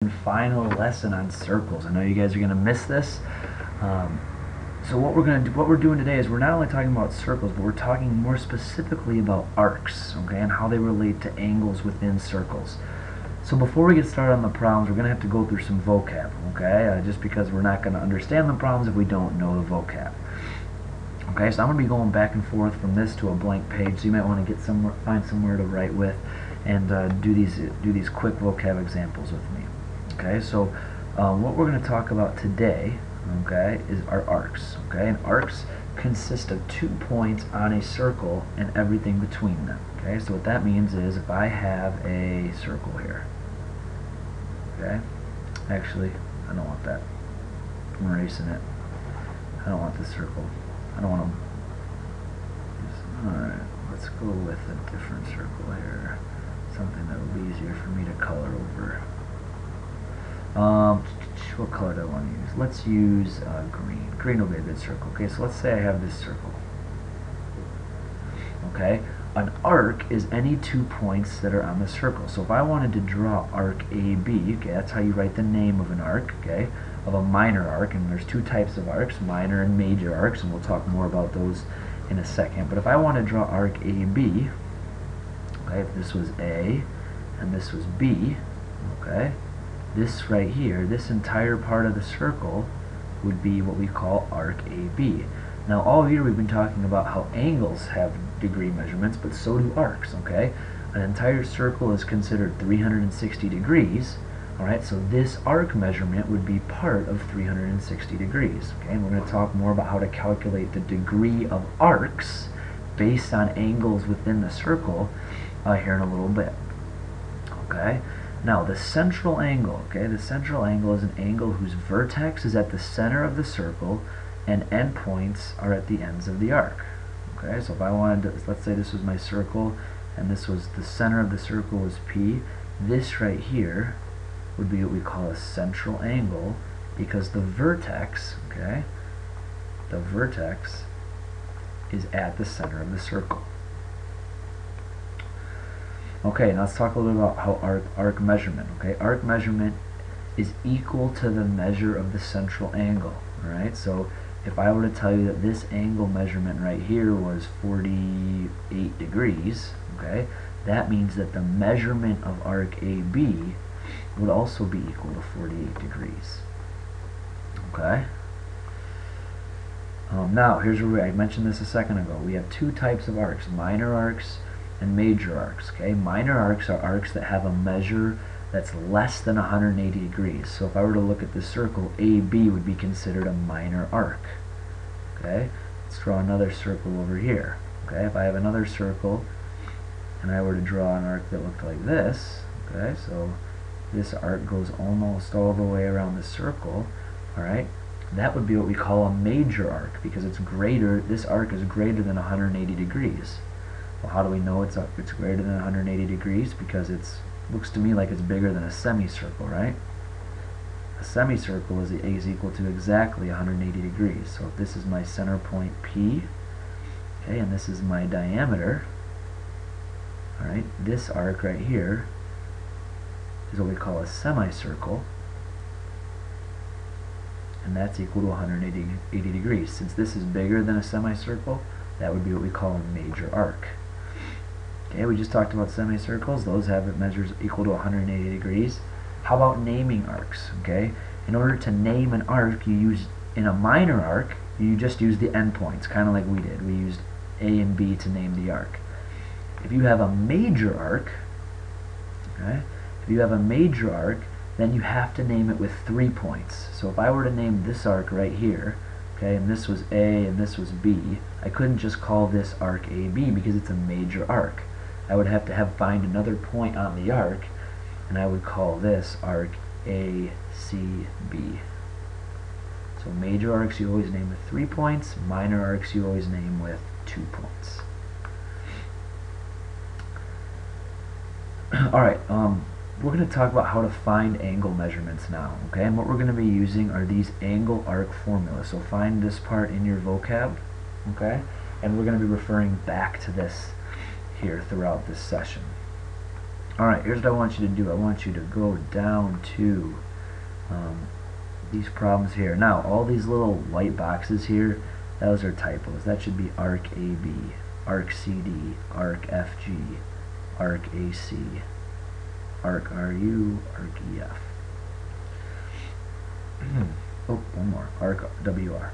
and final lesson on circles. I know you guys are going to miss this. So what we're doing today is we're not only talking about circles, but we're talking more specifically about arcs, okay, and how they relate to angles within circles. So before we get started on the problems, we're going to have to go through some vocab, okay, just because we're not going to understand the problems if we don't know the vocab. Okay, so I'm going to be going back and forth from this to a blank page, so you might want to find somewhere to write with, and do these quick vocab examples with me. Okay, so what we're going to talk about today, okay, is our arcs. Okay, and arcs consist of 2 points on a circle and everything between them. Okay, so what that means is if I have a circle here, okay, actually I don't want that. I'm erasing it. I don't want this circle. I don't want to. Alright, let's go with a different circle here. Something that will be easier for me to color over. What color do I want to use? Let's use green. Green will be a good circle. Okay, so let's say I have this circle. Okay, an arc is any 2 points that are on the circle. So if I wanted to draw arc AB, okay, that's how you write the name of an arc, okay, of a minor arc, and there's 2 types of arcs, minor and major arcs, and we'll talk more about those in a second. But if I want to draw arc AB, okay, if this was A and this was B, okay, this right here, this entire part of the circle would be what we call arc AB. Now all year we've been talking about how angles have degree measurements, but so do arcs, okay? An entire circle is considered 360 degrees, alright, so this arc measurement would be part of 360 degrees, okay? And we're going to talk more about how to calculate the degree of arcs based on angles within the circle here in a little bit, okay? Now the central angle, okay, the central angle is an angle whose vertex is at the center of the circle and endpoints are at the ends of the arc. Okay, so if I wanted to, let's say this was my circle and this was the center of the circle was P, this right here would be what we call a central angle because the vertex, okay, the vertex is at the center of the circle. Okay, now let's talk a little bit about how arc measurement, okay, arc measurement is equal to the measure of the central angle, alright, so if I were to tell you that this angle measurement right here was 48 degrees, okay, that means that the measurement of arc AB would also be equal to 48 degrees. Okay? Now, here's where I mentioned this a second ago. We have 2 types of arcs, minor arcs and major arcs. Okay? Minor arcs are arcs that have a measure that's less than 180 degrees. So if I were to look at this circle, AB would be considered a minor arc. Okay? Let's draw another circle over here. Okay? If I have another circle and I were to draw an arc that looked like this, okay, so this arc goes almost all the way around the circle, alright, that would be what we call a major arc because it's greater, this arc is greater than 180 degrees. Well, how do we know it's greater than 180 degrees? Because it looks to me like it's bigger than a semicircle, right? A semicircle is equal to exactly 180 degrees. So if this is my center point P, okay, and this is my diameter, alright, this arc right here is what we call a semicircle, and that's equal to 180 degrees. Since this is bigger than a semicircle, that would be what we call a major arc. Okay, we just talked about semicircles. Those have measures equal to 180 degrees. How about naming arcs? Okay, in order to name an arc, you use, in a minor arc, you just use the endpoints, kind of like we did. We used A and B to name the arc. If you have a major arc, okay, if you have a major arc, then you have to name it with 3 points. So if I were to name this arc right here, okay, and this was A and this was B, I couldn't just call this arc AB because it's a major arc. I would have to find another point on the arc, and I would call this arc ACB. So major arcs you always name with 3 points, minor arcs you always name with 2 points. Alright, we're going to talk about how to find angle measurements now, okay? And what we're going to be using are these angle arc formulas. So find this part in your vocab, okay? And we're going to be referring back to this here throughout this session. Alright, here's what I want you to do. I want you to go down to these problems here. Now, all these little white boxes here, those are typos. That should be arc AB, arc CD, arc FG, arc AC, arc RU, arc EF. Oh, one more, arc WR.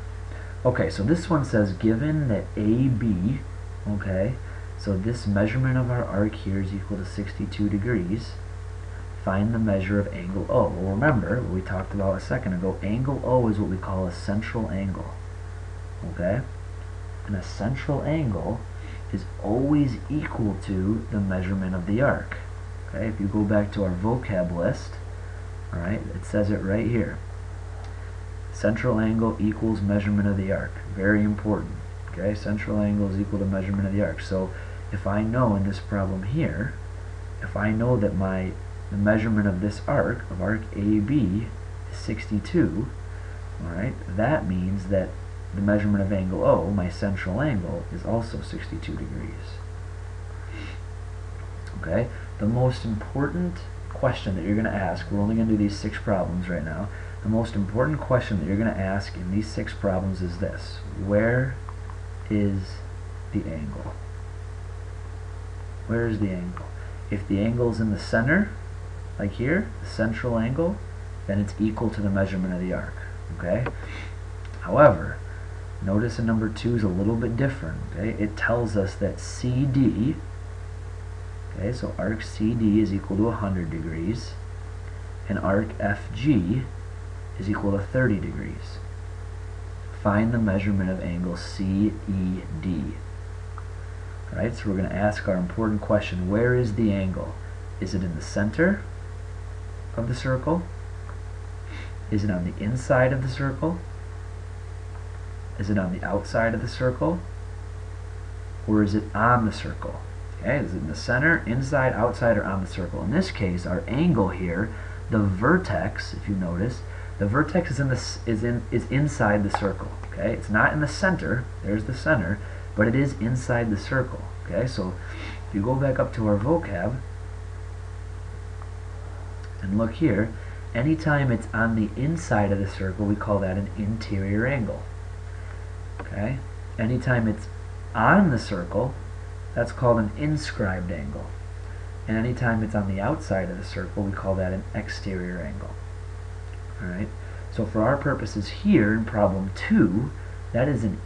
Okay, so this one says given that AB, okay, so this measurement of our arc here is equal to 62 degrees. Find the measure of angle O. Well, remember what we talked about a second ago. Angle O is what we call a central angle. Okay? And a central angle is always equal to the measurement of the arc. Okay? If you go back to our vocab list, alright, it says it right here. Central angle equals measurement of the arc. Very important. Okay? Central angle is equal to measurement of the arc. So if I know in this problem here, if I know that the measurement of this arc, of arc AB, is 62, alright, that means that the measurement of angle O, my central angle, is also 62 degrees. Okay? The most important question that you're going to ask, we're only going to do these 6 problems right now, the most important question that you're going to ask in these 6 problems is this: where is the angle? Where is the angle? If the angle is in the center, like here, the central angle, then it's equal to the measurement of the arc. Okay? However, notice in number 2 is a little bit different. Okay? It tells us that CD, okay, so arc CD is equal to 100 degrees, and arc FG is equal to 30 degrees. Find the measurement of angle CED. Alright, so we're going to ask our important question: where is the angle? Is it in the center of the circle? Is it on the inside of the circle? Is it on the outside of the circle? Or is it on the circle? Okay, is it in the center, inside, outside, or on the circle? In this case, our angle here, the vertex, if you notice, the vertex is inside the circle. Okay, it's not in the center. There's the center, but it is inside the circle. Okay, so if you go back up to our vocab and look here, anytime it's on the inside of the circle, we call that an interior angle. Okay, anytime it's on the circle, that's called an inscribed angle. And anytime it's on the outside of the circle, we call that an exterior angle. Alright, so for our purposes here in problem 2, that is an